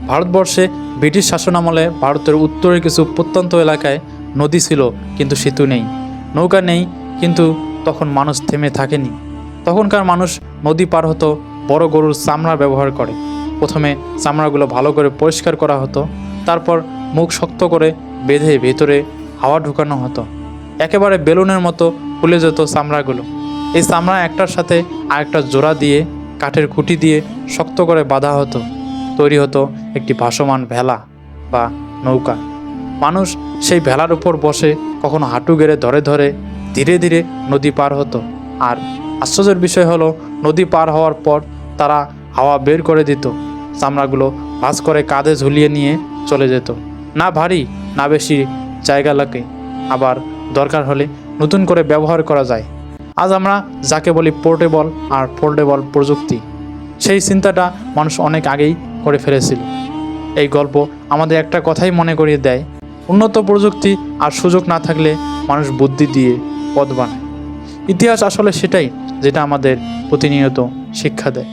ভারতবর্ষে ব্রিটিশ শাসনামলে ভারতের উত্তরের কিছু প্রত্যন্ত এলাকায় নদী ছিল কিন্তু সেতু নেই, নৌকা নেই, কিন্তু তখন মানুষ থেমে থাকেনি। তখনকার মানুষ নদী পার হতো বড় গরুর চামড়া ব্যবহার করে। প্রথমে চামড়াগুলো ভালো করে পরিষ্কার করা হতো, তারপর মুখ শক্ত করে বেঁধে ভেতরে হাওয়া ঢুকানো হতো। একেবারে বেলুনের মতো ফুলে যেত চামড়াগুলো। এই চামড়া একটার সাথে আরেকটা জোড়া দিয়ে কাঠের খুঁটি দিয়ে শক্ত করে বাঁধা হতো। তৈরি হতো একটি ভাসমান ভেলা বা নৌকা। মানুষ সেই ভেলার উপর বসে কখনো হাঁটু গেড়ে ধরে ধরে ধীরে ধীরে নদী পার হতো। আর আশ্চর্যের বিষয় হলো, নদী পার হওয়ার পর তারা হাওয়া বের করে দিত। চামড়াগুলো ভাঁজ করে কাঁধে ঝুলিয়ে নিয়ে চলে যেত। না ভারী, না বেশি জায়গা লাগে, আবার দরকার হলে নতুন করে ব্যবহার করা যায়। আজ আমরা যাকে বলি পোর্টেবল আর ফোল্ডেবল প্রযুক্তি, সেই চিন্তাটা মানুষ অনেক আগেই করে ফেলেছিল। এই গল্প আমাদের একটা কথাই মনে করিয়ে দেয়, উন্নত প্রযুক্তি আর সুযোগ না থাকলে মানুষ বুদ্ধি দিয়ে পথ বানায়। ইতিহাস আসলে সেটাই, যেটা আমাদের প্রতিনিয়ত শিক্ষা দেয়।